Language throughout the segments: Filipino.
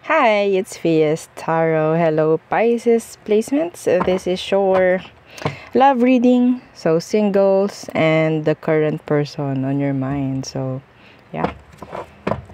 Hi, it's Fias Tarot. Hello, Pisces placements. This is your love reading. So, singles and the current person on your mind. So, yeah.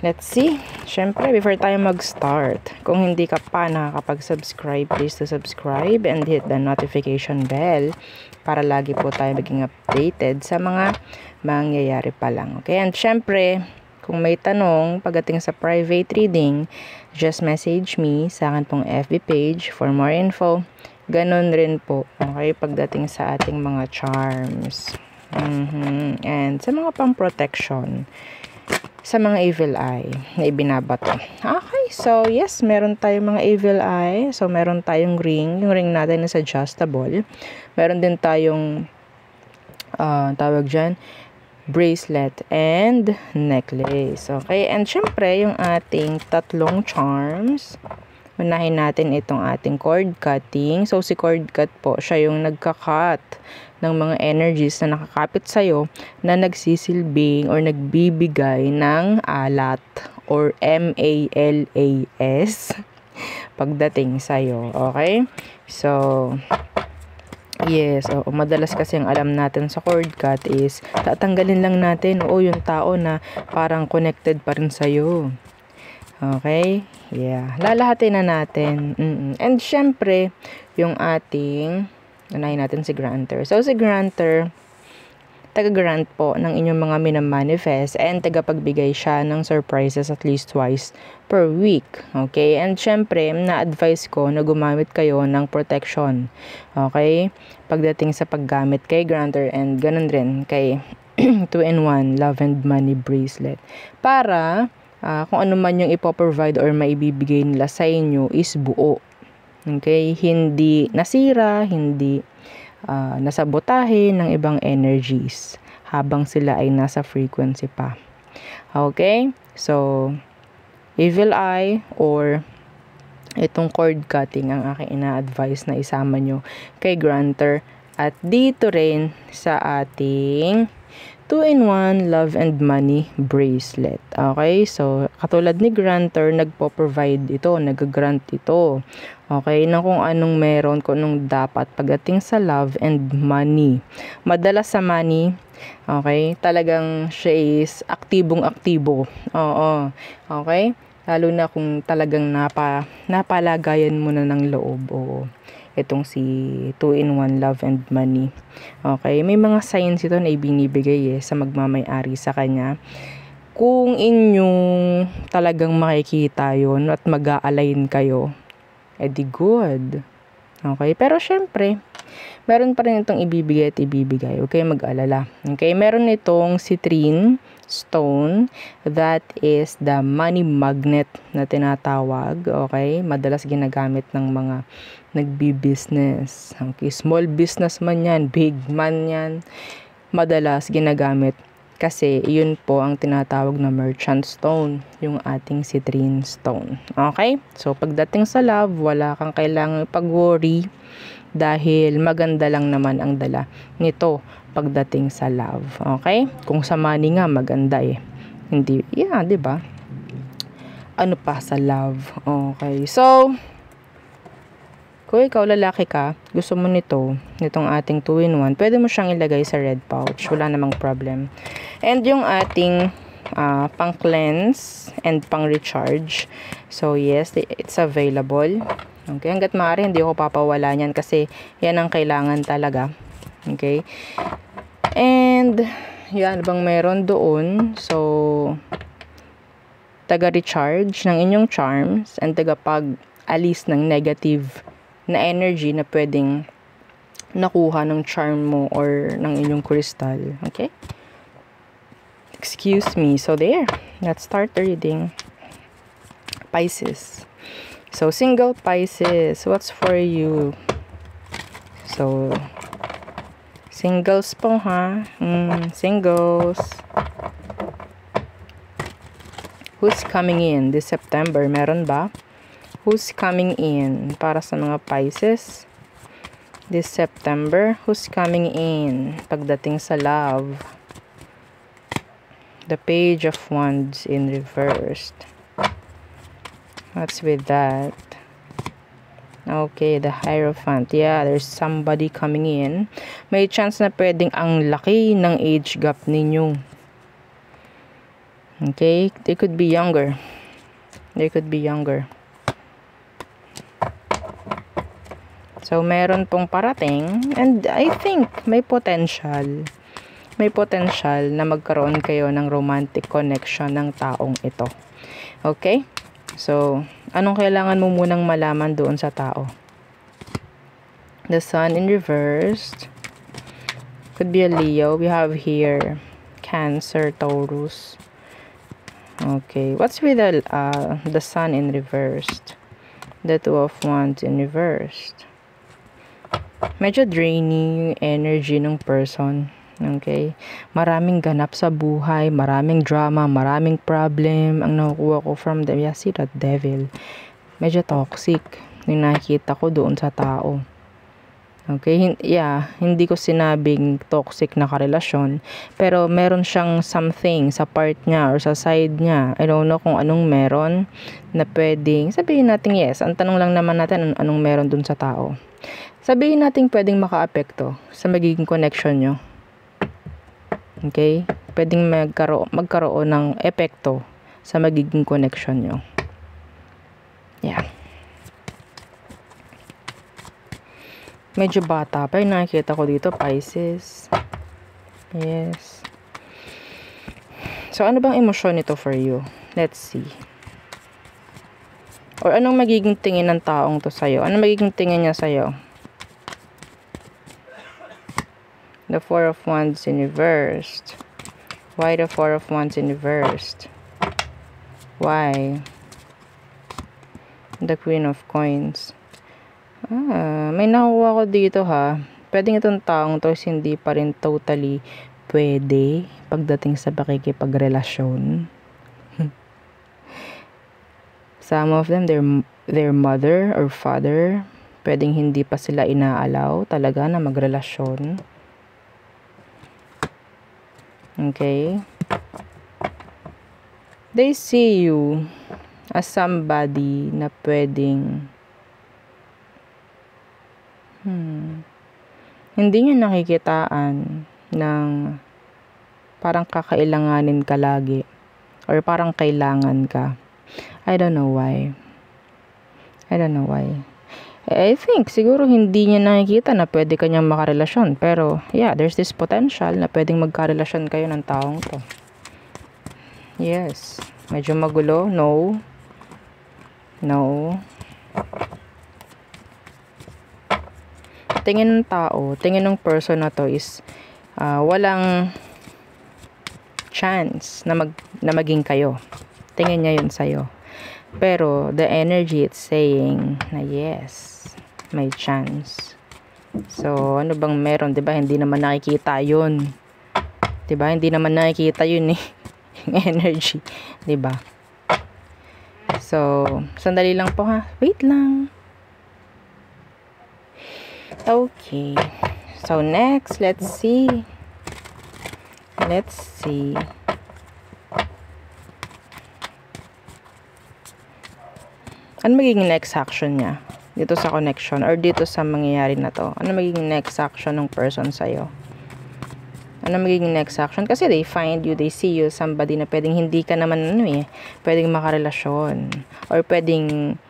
Let's see. Syempre, before tayo mag-start, kung hindi ka pa nakakapag-subscribe, please to subscribe and hit the notification bell para lagi po tayo maging updated sa mga mangyayari pa lang. Okay? And syempre, kung may tanong pagdating sa private reading, just message me sa akin pong FB page for more info. Ganon rin po, okay, pagdating sa ating mga charms. And sa mga pang-protection sa mga evil eye na ibinabato. Okay, so yes, meron tayong mga evil eye. So meron tayong ring. Yung ring natin is adjustable. Meron din tayong tawag dyan, bracelet and necklace. Okay, and syempre yung ating tatlong charms. Unahin natin itong ating cord cutting. So si cord cut po, siya yung nagka-cut ng mga energies na nakakapit sa'yo na nagsisilbing or nagbibigay ng alat or MALAS pagdating sa'yo. Okay? So, yes, madalas kasi ang alam natin sa cord cut is tatanggalin lang natin yung tao na parang connected pa rin sa'yo. Okay? Yeah. Lalahatin na natin. And syempre, yung ating unahin natin si grantor. So, si grantor, taga-grant po ng inyong mga minamanifest and tagapagbigay siya ng surprises at least twice per week. Okay? And syempre, na-advise ko na gumamit kayo ng protection. Okay? Pagdating sa paggamit kay grantor and ganun rin kay 2-in-1 Love and Money Bracelet. Para kung ano man yung ipoprovide or maibibigay nila sa inyo is buo. Okay? Hindi nasira, hindi nasabotahe ng ibang energies habang sila ay nasa frequency pa. Okay? So, evil eye or itong cord cutting ang aking ina-advise na isama nyo kay grantor at dito rin sa ating 2-in-1 Love and Money Bracelet. Okay? So, katulad ni grantor, nagpo-provide ito, nag-grant ito. Okay? Na kung anong meron, kung anong dapat pagdating sa love and money. Madalas sa money, okay? Talagang siya is aktibong-aktibo. Oo. Okay? Lalo na kung talagang napalagayan mo na ng loob. Oo. Itong si 2-in-1 Love and Money. Okay, may mga signs ito na ibinibigay sa magmamay-ari sa kanya. Kung inyong talagang makikita yon at mag-a-align kayo, edi good. Okay, pero syempre, meron pa rin itong ibibigay at ibibigay. Okay, mag-alala. Okay, meron itong citrine stone, that is the money magnet na tinatawag. Okay, madalas ginagamit ng mga nagbi-business. Okay, small business man yan, big man yan, madalas ginagamit kasi yun po ang tinatawag na merchant stone, yung ating citrine stone. Okay, so pagdating sa love, wala kang kailangang pag-worry dahil maganda lang naman ang dala nito pagdating sa love. Okay? Kung sa money nga maganda Hindi, di ba? Ano pa sa love? Okay. So, kung ikaw lalaki ka, gusto mo nitong ating 2-in-1, pwede mo siyang ilagay sa red pouch. Wala namang problem. And yung ating pang-cleanse and pang-recharge. So, yes, it's available. Okay, hanggat maaari, hindi ako papawala niyan kasi yan ang kailangan talaga. Okay? And, yan bang meron doon? So, taga-recharge ng inyong charms and tagapag-alis ng negative na energy na pwedeng nakuha ng charm mo or ng inyong crystal. Okay? Excuse me. So, there. Let's start the reading. Pisces. So, single Pisces. What's for you? So, singles po ha. Singles. Who's coming in this September? Meron ba? Who's coming in para sa mga Pisces this September? Who's coming in pagdating sa love? The Page of Wands in reversed. What's with that? Okay, the Hierophant. Yeah, there's somebody coming in. May chance na pwedeng ang laki ng age gap ninyo. Okay, they could be younger. They could be younger. So, meron pong parating. And I think may potential. May potential na magkaroon kayo ng romantic connection ng taong ito. Okay? So, anong kailangan mo munang malaman doon sa tao? The Sun in reversed. Could be a Leo. We have here Cancer, Taurus. Okay. What's with the Sun in reversed? The Two of Wands in reversed. Medyo draining yung energy ng person. Okay? Maraming ganap sa buhay, maraming drama, maraming problem ang nakukuha ko from them. Yeah, see that devil. Medyo toxic yung nakikita ko doon sa tao. Okay? Hindi ko sinabing toxic na karelasyon, pero meron siyang something sa part niya or sa side niya. I don't know kung anong meron na pwedeng, sabihin natin yes. Ang tanong lang naman natin, anong meron doon sa tao. Sabihin natin pwedeng maka-apekto sa magiging connection nyo. Okay? Pwedeng magkaroon ng epekto sa magiging connection nyo. Yeah. Medyo bata pa yung nakikita ko dito, Pisces. Yes. So, ano bang emosyon nito for you? Let's see. Or anong magiging tingin ng taong to sa'yo? Anong magiging tingin niya sa'yo? The Four of Wands in reversed. Why the Four of Wands in reversed? Why? The Queen of Coins. May nakuha ko dito ha. Pwedeng itong taong to hindi pa rin totally pwede pagdating sa pakikipagrelasyon. Some of them, their mother or father, pwedeng hindi pa sila inaalaw talaga na magrelasyon. Okay? They see you as somebody na pwedeng hindi nyo nakikitaan ng parang kakailanganin ka lagi or parang kailangan ka. I don't know why. I think siguro hindi niya nakikita na pwede kanyang makarelasyon. Pero, yeah, there's this potential na pwedeng magkarelasyon kayo ng taong to. Yes. Medyo magulo. No. Tingin ng tao, tingin ng person na to is walang chance na maging kayo. Tingin niya yun sa'yo. Pero, the energy it's saying na yes, may chance. So, ano bang meron? Diba? Hindi naman nakikita yun. Diba? Hindi naman nakikita yun eh. Yung energy. Diba? So, sandali lang po ha. Wait lang. Okay. So, next, let's see. Ano magiging next action niya? Dito sa connection or dito sa mangyayari na to? Ano magiging next action ng person sa'yo? Ano magiging next action? Kasi they find you, they see you, somebody na pwedeng hindi ka naman pwedeng makarelasyon. Or pwedeng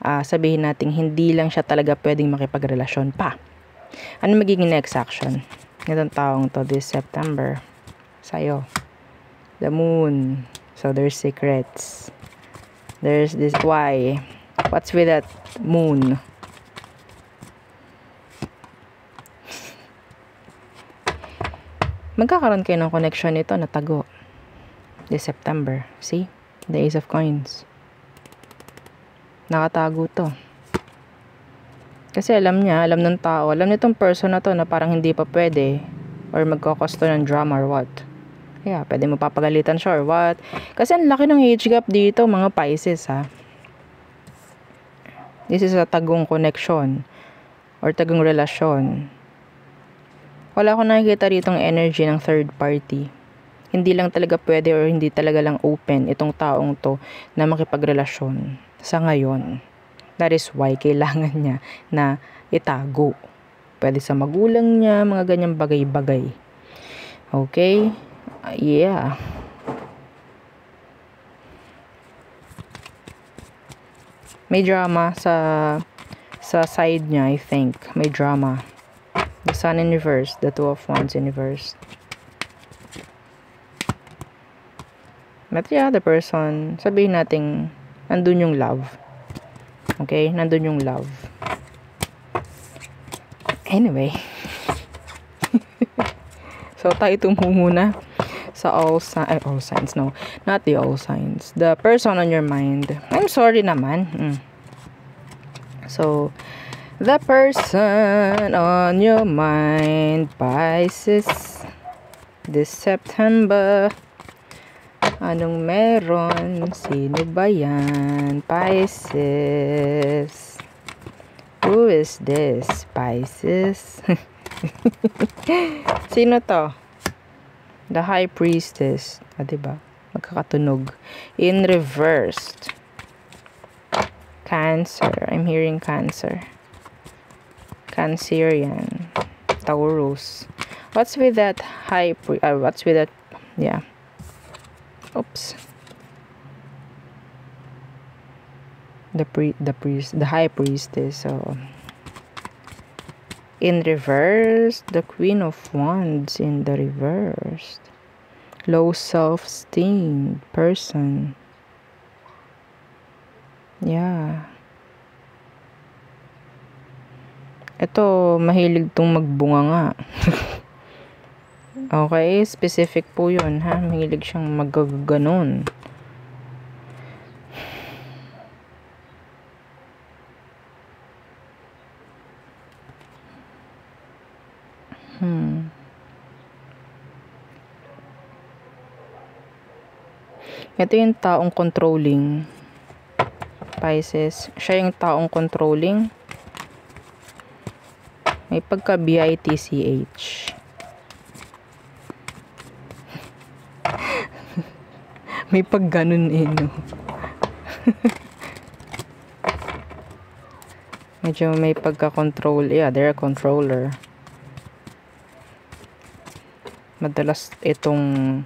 sabihin natin hindi lang siya talaga pwedeng makipagrelasyon pa. Ano magiging next action? Itong taong to this September sa'yo. The Moon. So there's secrets. There's this why. What's with that Moon? Magkakaroon kayo ng connection nito na tago. This September. See? The Ace of Coins. Nakatago to. Kasi alam ng tao, alam nitong person na to na parang hindi pa pwede or magkakasto ng drama or what. Yeah, pwede mo papagalitan siya or what. Kasi ang laki ng age gap dito, mga Pisces ha. This is a tagong connection or tagong relasyon. Wala akong nakikita rito ng energy ng third party. hindi lang talaga pwede or hindi talaga lang open itong taong to na makipagrelasyon sa ngayon. That is why kailangan niya na itago. Pwede sa magulang niya, mga ganyang bagay-bagay. Okay? Yeah. May drama sa side niya, I think. May drama. The Sun in reverse, the Two of Wands in reverse. But yeah, the person, sabihin natin, nandun yung love. Okay? Nandun yung love. Anyway. So, tayo muna sa all signs. No, not the all signs. The person on your mind. I'm sorry naman. So, the person on your mind, Pisces, this September. Anong meron? Sino ba yan? Pisces. Who is this? Pisces? Sino to? The High Priestess. Diba? Magkakatunog. In reversed. Cancer. I'm hearing Cancer. Cancerian. Taurus. What's with that what's with that? Yeah. Oops. The High Priestess. So, in reverse, the Queen of Wands in the reverse. Low self-esteem person. Yeah. Ito, mahilig tong magbunga nga. Okay, specific po yun, ha? Mahilig siyang magaganon. Ito yung taong controlling. Pisces. Siya yung taong controlling. May pagka BITCH. May pag ganun no? Medyo may pagka-control. Yeah, they're a controller. Madalas itong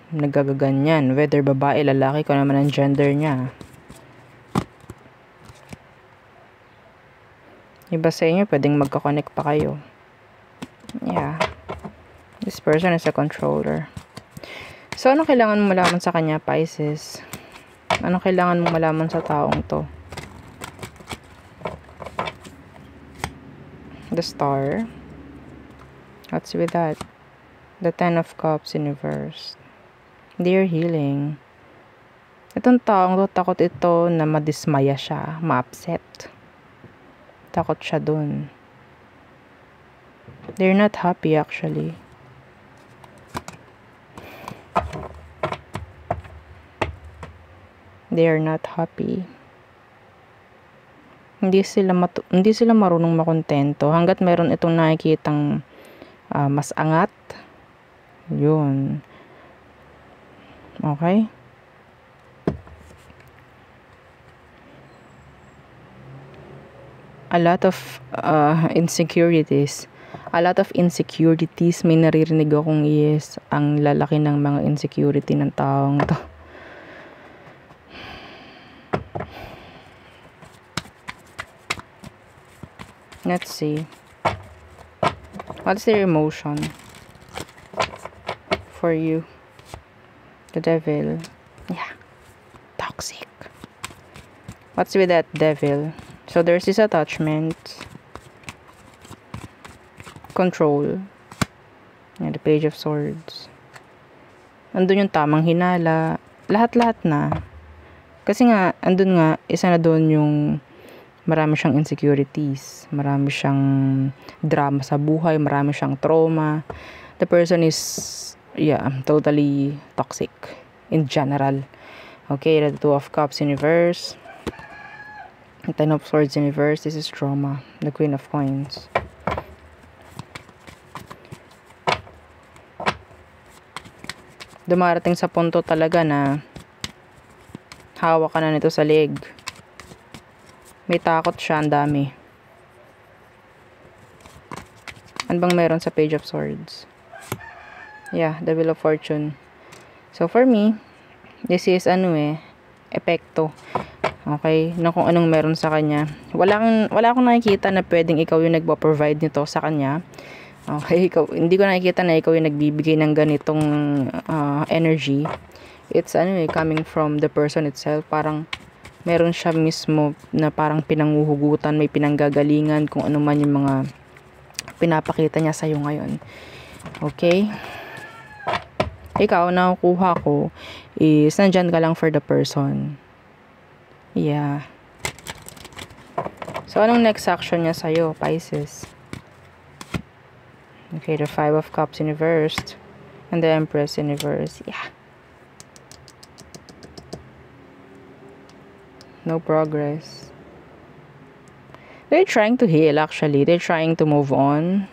nagagaganyan, whether babae, lalaki, kung naman ang gender niya. Iba sa inyo, pwedeng magka-connect pa kayo. Yeah. This person is a controller. So, ano kailangan mo malaman sa kanya, Pisces? Ano kailangan mo malaman sa taong to? The Star. What's with that? The Ten of Cups in reverse. Dear healing. Itong taong to, takot ito na madismaya siya, ma-upset. Takot siya dun. They're not happy actually. They are not happy. Hindi sila marunong makontento hangga't meron itong nakikitang mas angat. Yun. Okay? A lot of insecurities. A lot of insecurities. May naririnig akong yes, ang lalaki ng mga insecurity ng taong to. Let's see. What's their emotion for you? The Devil. Yeah. Toxic. What's with that Devil? So there's this attachment. Control. And the Page of Swords. Andun yung tamang hinala. Lahat-lahat na. Kasi nga, andun nga, isa na doon yung marami siyang insecurities. Marami siyang drama sa buhay. Marami siyang trauma. The person is totally toxic in general. Okay, the Two of Cups in reverse. The Ten of Swords in reverse. This is trauma. The Queen of Coins. Dumarating sa punto talaga na hawak ka na nito sa leg. May takot siya, ang dami. Ano bang meron sa Page of Swords? Yeah, the Wheel of Fortune. So for me, this is epekto. Okay, na kung anong meron sa kanya. Wala akong nakikita na pwedeng ikaw yung nagpo-provide nito sa kanya. Okay, hindi ko nakikita na ikaw yung nagbibigay ng ganitong energy. It's coming from the person itself. Parang meron siya mismo na parang pinanguhugutan, may pinanggagalingan kung ano man yung mga pinapakita niya sa'yo ngayon. Okay? Ikaw, nakukuha ko is nandyan ka lang for the person. Yeah. So, anong next action niya sa'yo, Pisces? Okay, the Five of Cups in reverse and the Empress in reverse. Yeah. No progress. They're trying to heal, actually. They're trying to move on.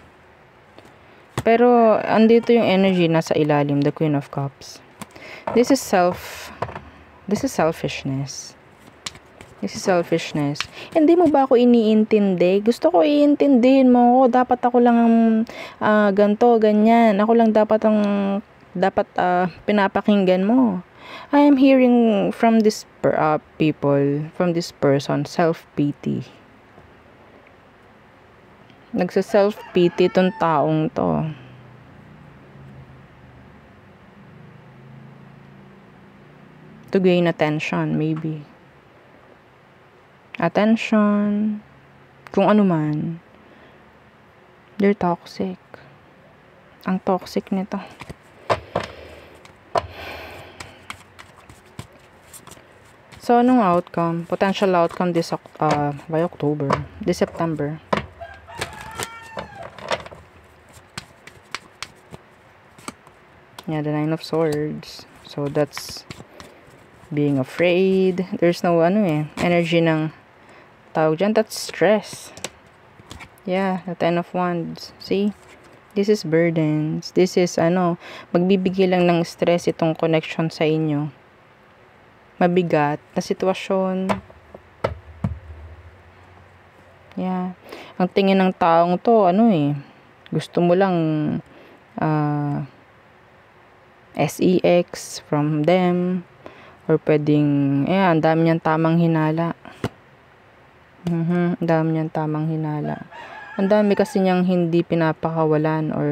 Pero, andito yung energy nasa ilalim, the Queen of Cups. This is selfishness. This is selfishness. Hindi mo ba ako iniintindi? Gusto ko iintindihin mo ako. Dapat ako lang ang ganto, ganyan. Ako lang dapat pinapakinggan mo. I am hearing from this people, from this person, self-pity. Nagsa-self-pity tong taong to. To gain attention, maybe. Attention, kung ano man. They're toxic. Ang toxic nito. So, anong outcome? Potential outcome by October. This September. Yeah, the Nine of Swords. So, that's being afraid. There's no energy ng tawag dyan. That's stress. Yeah, the Ten of Wands. See? This is burdens. This is magbibigay lang ng stress itong connection sa inyo. Mabigat na sitwasyon. Yeah. Ang tingin ng taong to, gusto mo lang sex from them. Or pwedeng, ang dami niyang tamang hinala. Ang dami niyang tamang hinala. Ang dami kasi niyang hindi pinapakawalan or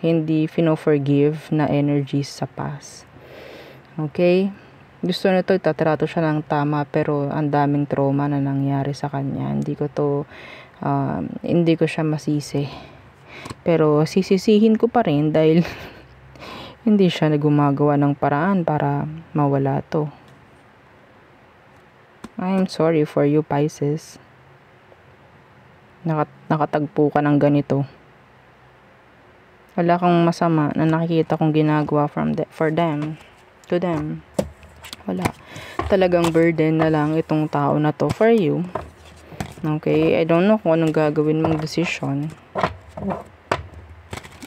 hindi fino-forgive na energies sa past. Okay? Gusto nito, itatrato siya ng tama, pero ang daming trauma na nangyari sa kanya. Hindi ko siya masisi. Pero sisisihin ko pa rin dahil hindi siya gumagawa ng paraan para mawala to. I'm sorry for you, Pisces. Nakatagpo ka ng ganito. Wala kang masama na nakikita kong ginagawa to them. Wala. Talagang burden na lang itong tao na to for you. Okay? I don't know kung anong gagawin mong decision.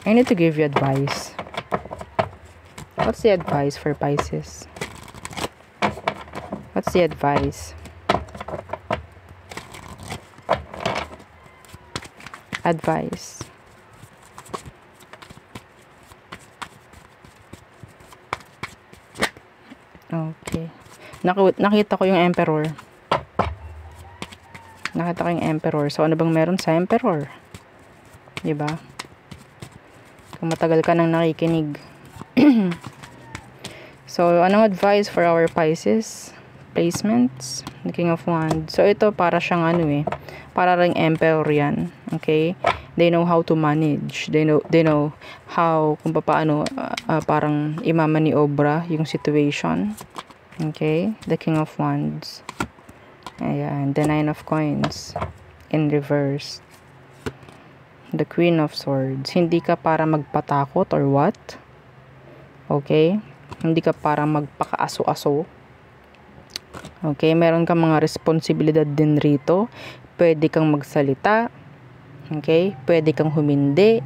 I need to give you advice. What's the advice for Pisces? What's the advice? Advice. Okay. Nakita ko yung Emperor. Nakita ko yung Emperor. So, ano bang meron sa Emperor? Diba? Kung matagal ka nang nakikinig. So, anong advice for our Pisces? Placements. The King of Wands. So, ito para siyang para ring Emperor yan. Okay? They know how to manage. They know how, kung paano, parang imamaniobra yung situation. Okay? The King of Wands. Ayan. The Nine of Coins. In reverse. The Queen of Swords. Hindi ka para magpatakot or what? Okay? Hindi ka para magpakaaso-aso. Okay? Meron kang mga responsibilidad din rito. Pwede kang magsalita. Okay? Pwede kang humindi.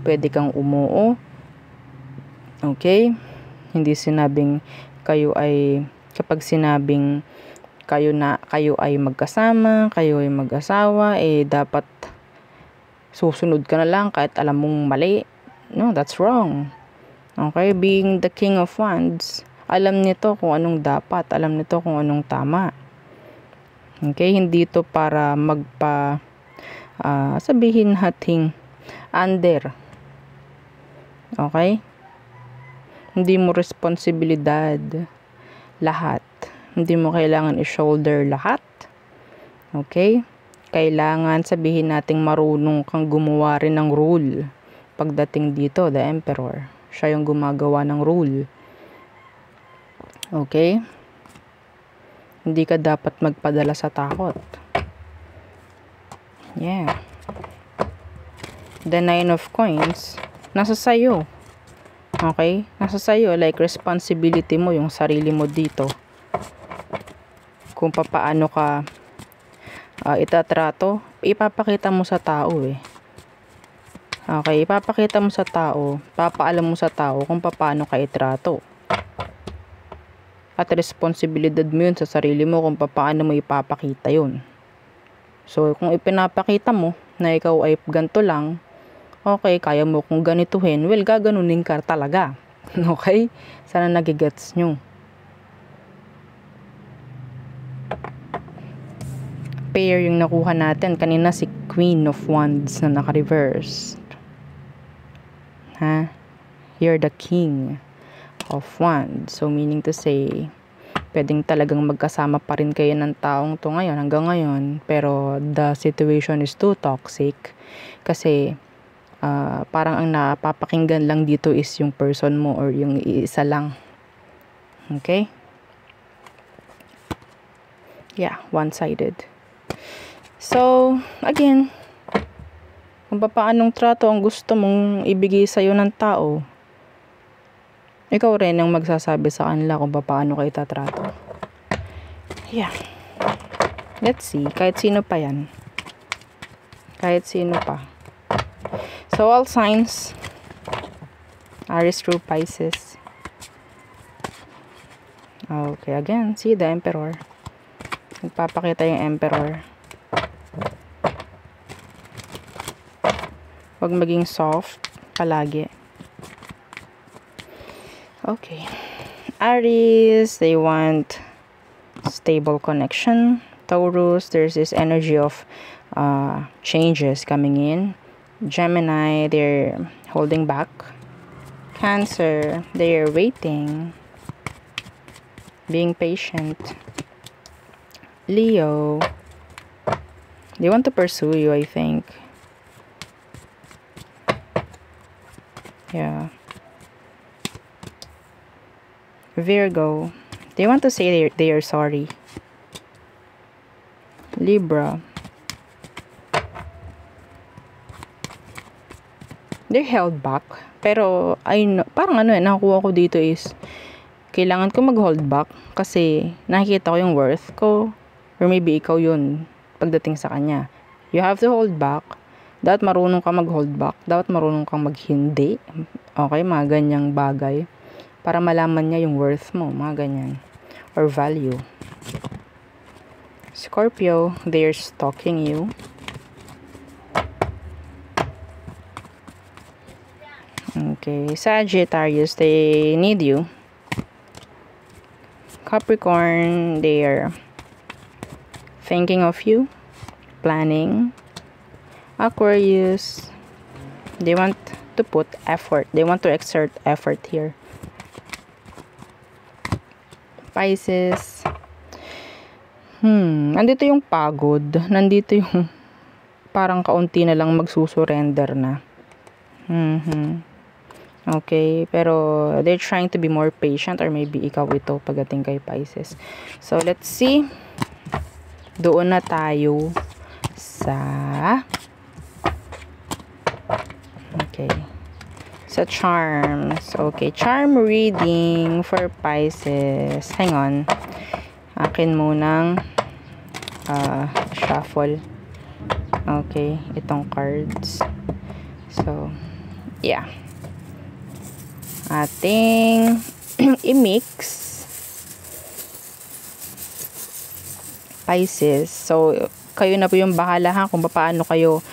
Pwede kang umuo. Okay? Hindi sinabing kapag sinabing kayo ay magkasama, kayo ay mag-asawa, dapat susunod ka na lang kahit alam mong mali. No, that's wrong. Okay, being the King of Wands, alam nito kung anong dapat, alam nito kung anong tama. Okay, hindi ito para sabihin hating under. Okay? Hindi mo responsibilidad lahat. Hindi mo kailangan i-shoulder lahat. Okay? Kailangan sabihin nating marunong kang gumawa rin ng rule. Pagdating dito, the Emperor, siya yung gumagawa ng rule. Okay? Hindi ka dapat magpadala sa takot. Yeah. The 9 of Coins, nasa sayo. Okay? Nasa sayo, like responsibility mo, yung sarili mo dito. Kung paano ka itatrato, ipapakita mo sa tao Okay, ipapakita mo sa tao, papaalam mo sa tao kung paano ka itrato. At responsibilidad mo yun sa sarili mo kung paano mo ipapakita yun. So, kung ipinapakita mo na ikaw ay ganito lang, okay, kaya mo kung ganituhin, well, gaganunin ka talaga. Okay? Sana nagigets nyo. Pair yung nakuha natin. Kanina si Queen of Wands na naka-reverse. You're the King of Wands. So, meaning to say, pwedeng talagang magkasama pa rin kayo ng taong to ngayon, hanggang ngayon. Pero, the situation is too toxic. Kasi, parang ang napapakinggan lang dito is yung person mo or yung isa lang. Okay? Yeah, one-sided. So, again, kung paanong trato ang gusto mong ibigay sa'yo ng tao, ikaw rin ang magsasabi sa kanila kung paano ka itatrato. Yeah. Let's see. Kahit sino pa yan. Kahit sino pa. So, all signs. Aries through Pisces. Okay, again, see the Emperor. Nagpapakita yung Emperor. Huwag maging soft palagi. Okay. Aries, they want stable connection. Taurus, there's this energy of changes coming in. Gemini, they're holding back. Cancer, they're waiting. Being patient. Leo, they want to pursue you, I think. Yeah. Virgo, they want to say they are sorry. Libra, they're held back. Pero, parang nakuha ko dito is, kailangan ko mag-hold back kasi nakikita ko yung worth ko. Or maybe ikaw yun pagdating sa kanya. You have to hold back. Dapat marunong ka mag-hold back. Dapat marunong kang mag-hindi. Okay, mga ganyang bagay. Para malaman niya yung worth mo. Mga ganyan. Or value. Scorpio, they're stalking you. Okay, Sagittarius, they need you. Capricorn, they're thinking of you. Planning. Aquarius, they want to put effort. They want to exert effort here. Pisces, nandito yung pagod. Nandito yung parang kaunti na lang magsusurrender na. Okay, pero they're trying to be more patient or maybe ikaw ito pagdating kay Pisces. So, let's see. Doon na tayo sa sa charms. Okay, charm reading for Pisces. Hang on. Akin munang shuffle. Okay, itong cards. So, yeah. Ating i-mix. Pisces. So, kayo na po yung bahala ha kung paano kayo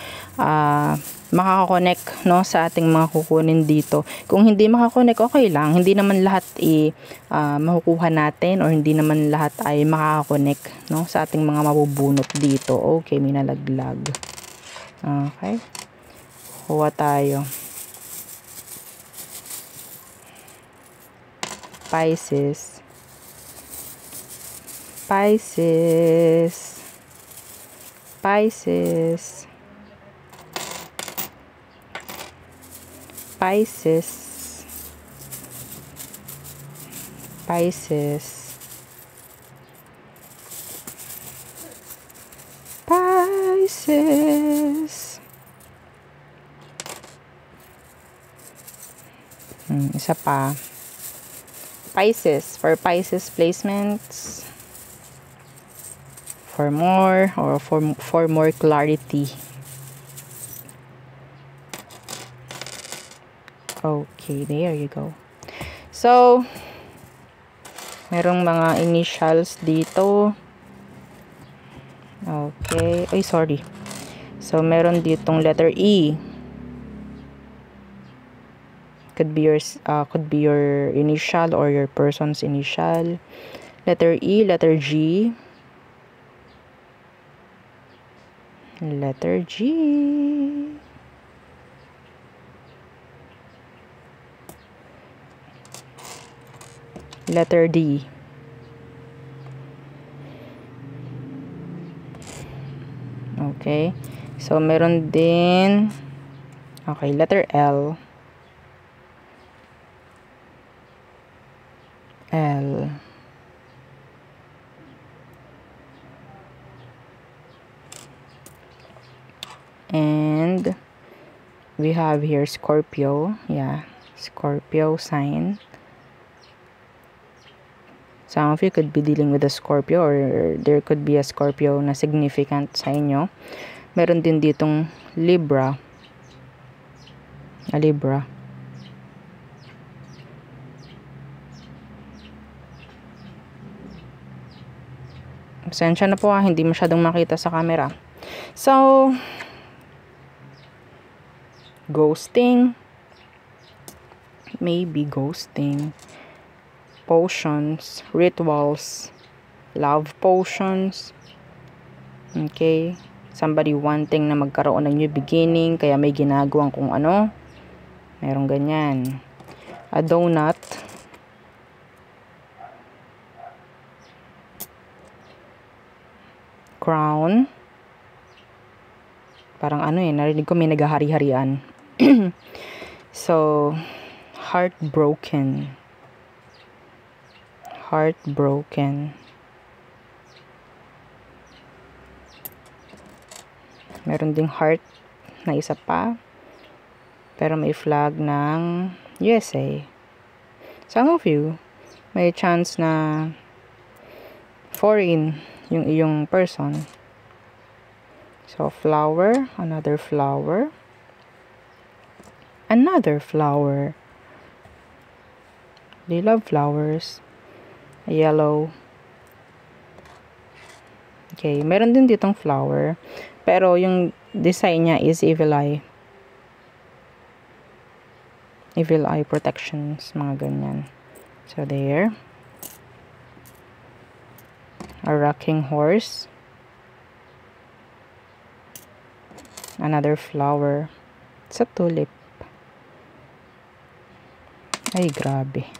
makaka-connect, no, sa ating mga kukunin dito. Kung hindi makakonect, okay lang. Hindi naman lahat makukuha natin, or hindi naman lahat ay makaka-connect, no, sa ating mga mabubunot dito. Okay, may nalaglag. Okay. Kuha tayo. Pisces. Pisces. Pisces. Pisces. Pisces. Pisces. Isa pa. Pisces. For Pisces placements. For more, or for more clarity. Okay, there you go. So, merong mga initials dito. Okay. Ay, sorry. So, meron ditong letter E. Could be your initial or your person's initial. Letter E, letter G. Letter G. Letter D. Okay. So, meron din. Okay, letter L. L. And we have here Scorpio. Yeah, Scorpio sign. Some of you could be dealing with a Scorpio, or there could be a Scorpio na significant sa inyo. Meron din ditong Libra. A Libra. Pasensya na po hindi masyadong makita sa camera. So, ghosting. Maybe ghosting. Potions, rituals, love potions. Okay. Somebody wanting na magkaroon ng new beginning, kaya may ginagawang kung ano. Merong ganyan. A donut. Crown. Parang narinig ko may naghahari-harian. So, heartbroken. Heartbroken. Meron ding heart na isa pa. Pero may flag ng USA. Some of you, may chance na foreign yung iyong person. So, flower. Another flower. Another flower. They love flowers. Yellow. Okay, meron din ditong flower. Pero yung design niya is evil eye. Evil eye protections, mga ganyan. So, there. A rocking horse. Another flower. It's a tulip. Ay, grabe.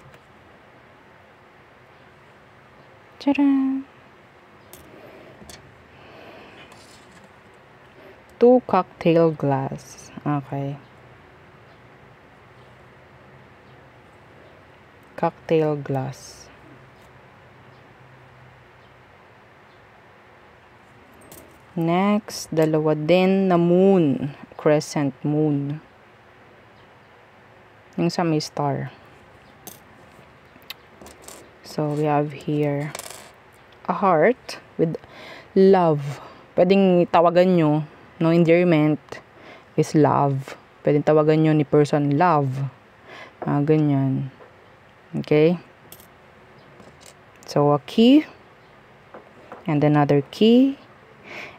Tcharam! 2 cocktail glass. Okay. Cocktail glass. Next, dalawa din na moon. Crescent moon. Yung sa may star. So, we have here a heart with love. Pwedeng tawagan nyo, no, endearment is love. Pwedeng tawagan nyo ni person love. Ganyan. Okay? So, a key, and another key,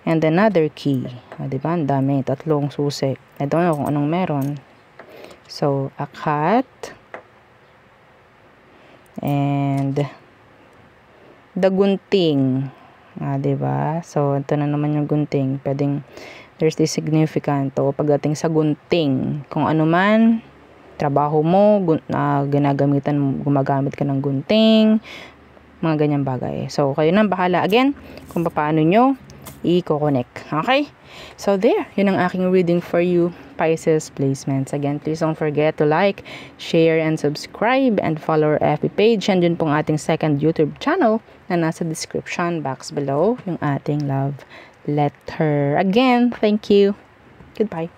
and another key. Diba? Ang dami. Tatlong susi. I don't know kung anong meron. So, a cat, and the gunting. Diba? So, ito na naman yung gunting. Pwedeng, there's this significant. O, pagdating sa gunting, kung ano man, trabaho mo, gumagamit ka ng gunting, mga ganyang bagay. So, kayo nang bahala again kung paano nyo i-connect. Okay? So, there. Yun ang aking reading for you, Pisces placements. Again, please don't forget to like, share, and subscribe, and follow our FB page. And yun pong ating second YouTube channel na nasa description box below, yung ating love letter. Again, thank you. Goodbye.